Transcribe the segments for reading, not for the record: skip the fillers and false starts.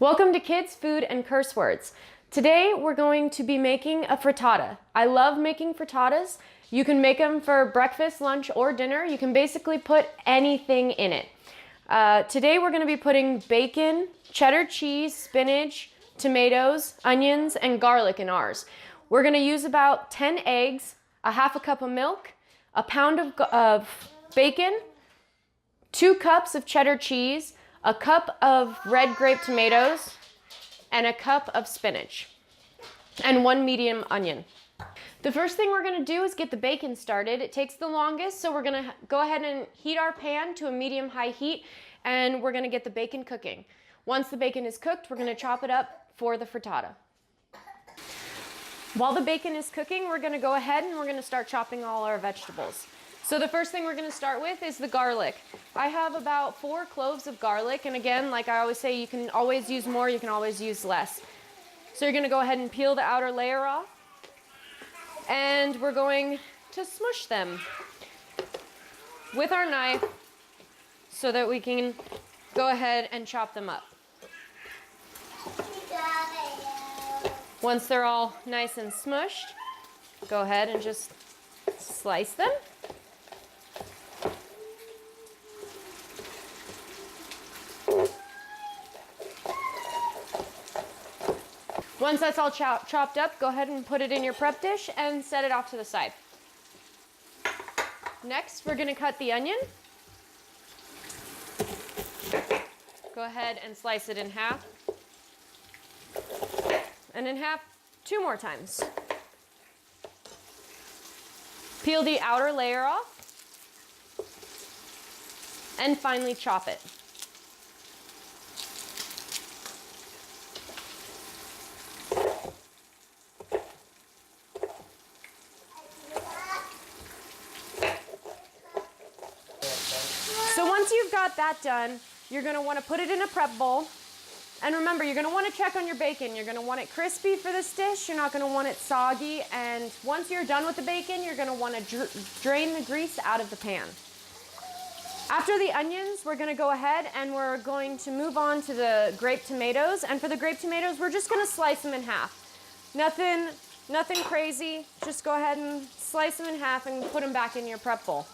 Welcome to Kids, Food, and Curse Words. Today we're going to be making a frittata. I love making frittatas. You can make them for breakfast, lunch, or dinner. You can basically put anything in it. Today we're going to be putting bacon, cheddar cheese, spinach, tomatoes, onions, and garlic in ours. We're going to use about 10 eggs, a half a cup of milk, a pound of bacon, 2 cups of cheddar cheese, a cup of red grape tomatoes, and a cup of spinach, and 1 medium onion. The first thing we're gonna do is get the bacon started. It takes the longest, so we're gonna go ahead and heat our pan to a medium-high heat, and we're gonna get the bacon cooking. Once the bacon is cooked, we're gonna chop it up for the frittata. While the bacon is cooking, we're gonna go ahead and we're gonna start chopping all our vegetables. So the first thing we're gonna start with is the garlic. I have about 4 cloves of garlic, and again, like I always say, you can always use more, you can always use less. So you're gonna go ahead and peel the outer layer off, and we're going to smush them with our knife so that we can go ahead and chop them up. Once they're all nice and smushed, go ahead and just slice them. Once that's all chopped up, go ahead and put it in your prep dish and set it off to the side. Next, we're gonna cut the onion. Go ahead and slice it in half. And in half 2 more times. Peel the outer layer off. And finally chop it. So once you've got that done, you're gonna wanna put it in a prep bowl. And remember, you're gonna wanna check on your bacon. You're gonna want it crispy for this dish. You're not gonna want it soggy. And once you're done with the bacon, you're gonna wanna drain the grease out of the pan. After the onions, we're gonna go ahead and we're going to move on to the grape tomatoes. And for the grape tomatoes, we're just gonna slice them in half. Nothing crazy. Just go ahead and slice them in half and put them back in your prep bowl.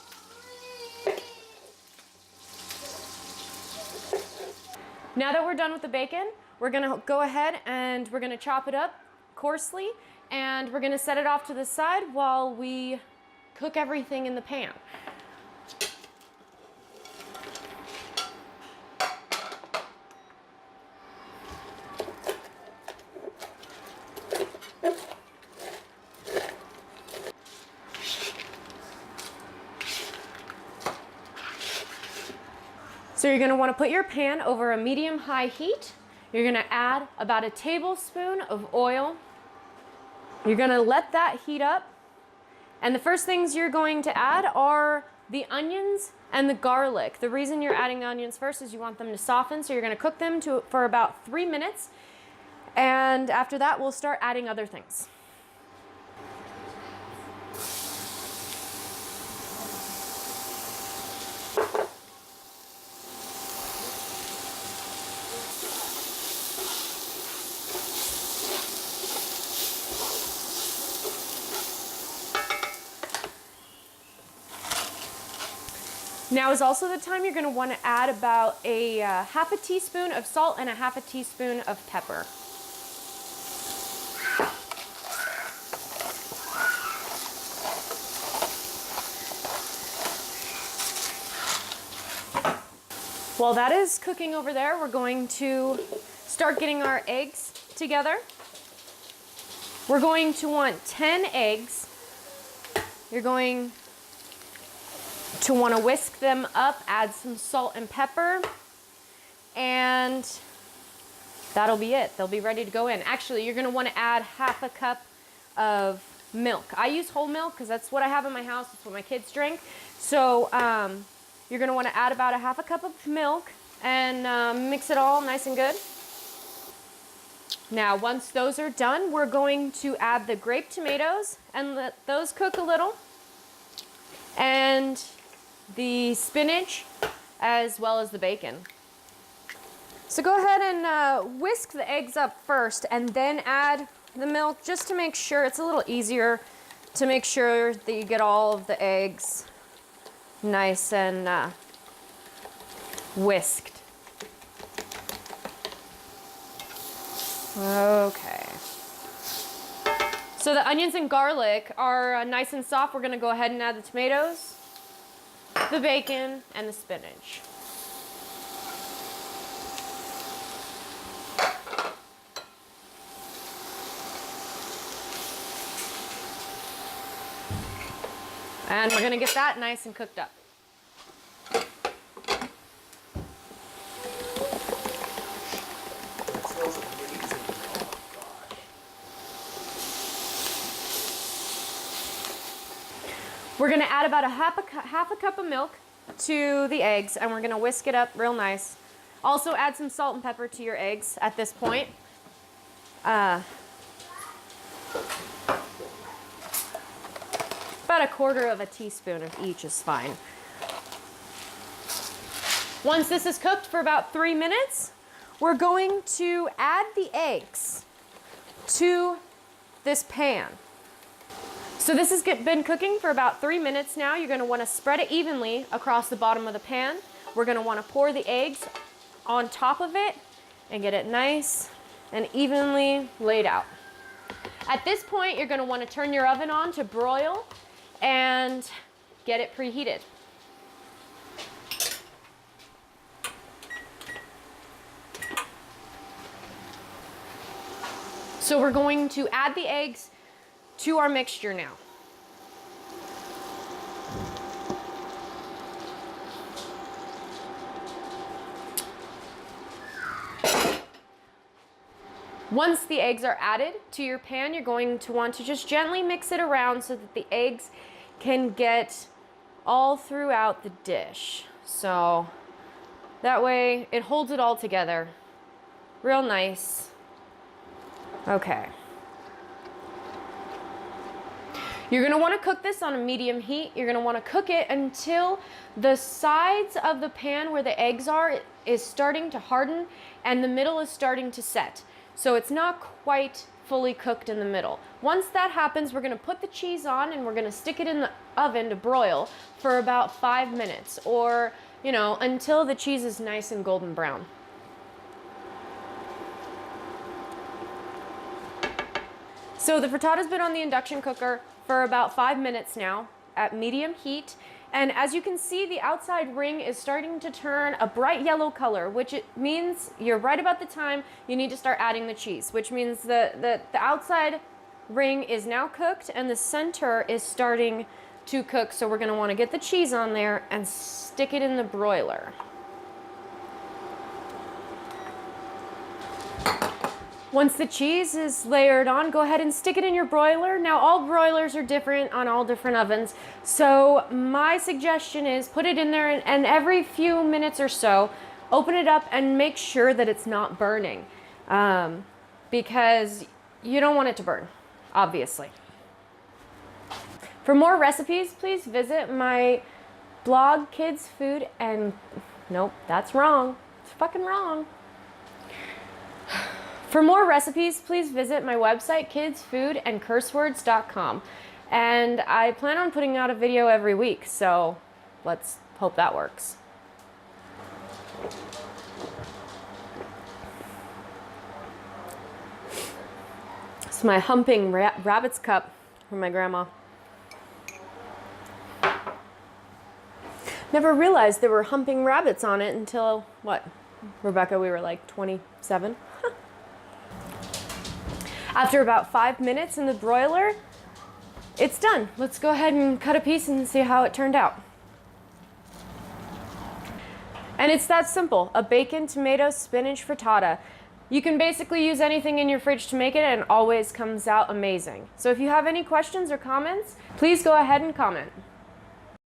Now that we're done with the bacon, we're gonna go ahead and we're gonna chop it up coarsely, and we're gonna set it off to the side while we cook everything in the pan. So you're gonna wanna put your pan over a medium-high heat. You're gonna add about a tablespoon of oil. You're gonna let that heat up. And the first things you're going to add are the onions and the garlic. The reason you're adding the onions first is you want them to soften, so you're gonna cook them for about 3 minutes. And after that, we'll start adding other things. Now is also the time you're going to want to add about a half a teaspoon of salt and a half a teaspoon of pepper. While that is cooking over there, we're going to start getting our eggs together. We're going to want 10 eggs. You're going to want to whisk them up, add some salt and pepper, and that'll be it. They'll be ready to go in. Actually, you're going to want to add half a cup of milk. I use whole milk because that's what I have in my house. That's what my kids drink. So you're going to want to add about a half a cup of milk and mix it all nice and good. Now, once those are done, we're going to add the grape tomatoes and let those cook a little. And the spinach as well as the bacon. So go ahead and whisk whisk the eggs up first and then add the milk just to make sure it's a little easier to make sure that you get all of the eggs nice and whisked. Okay. So the onions and garlic are nice and soft. We're gonna go ahead and add the tomatoes, the bacon, and the spinach. And we're gonna get that nice and cooked up. We're gonna add about half a cup of milk to the eggs, and we're gonna whisk it up real nice. Also add some salt and pepper to your eggs at this point. About 1/4 teaspoon of each is fine. Once this is cooked for about 3 minutes, we're going to add the eggs to this pan. So this has been cooking for about 3 minutes now. You're gonna wanna spread it evenly across the bottom of the pan. We're gonna wanna pour the eggs on top of it and get it nice and evenly laid out. At this point, you're gonna wanna turn your oven on to broil and get it preheated. So we're going to add the eggs to our mixture now. Once the eggs are added to your pan, you're going to want to just gently mix it around so that the eggs can get all throughout the dish. So that way it holds it all together. Real nice. Okay. You're gonna wanna cook this on a medium heat. You're gonna wanna cook it until the sides of the pan where the eggs are is starting to harden and the middle is starting to set. So it's not quite fully cooked in the middle. Once that happens, we're gonna put the cheese on and we're gonna stick it in the oven to broil for about 5 minutes, or, you know, until the cheese is nice and golden brown. So the frittata's been on the induction cooker for about 5 minutes now at medium heat. And as you can see, the outside ring is starting to turn a bright yellow color, which it means you're right about the time you need to start adding the cheese, which means the outside ring is now cooked and the center is starting to cook. So we're gonna wanna get the cheese on there and stick it in the broiler. Once the cheese is layered on, go ahead and stick it in your broiler. Now, all broilers are different on all different ovens. So my suggestion is put it in there and every few minutes or so, open it up and make sure that it's not burning, because you don't want it to burn, obviously. For more recipes, please visit my blog, Kids Food and, nope, that's wrong. It's fucking wrong. For more recipes, please visit my website, kidsfoodandcursewords.com. And I plan on putting out a video every week, so let's hope that works. It's my humping rabbit's cup from my grandma. Never realized there were humping rabbits on it until, what, Rebecca, we were like 27? After about 5 minutes in the broiler, it's done. Let's go ahead and cut a piece and see how it turned out. And it's that simple, a bacon, tomato, spinach frittata. You can basically use anything in your fridge to make it and it always comes out amazing. So if you have any questions or comments, please go ahead and comment.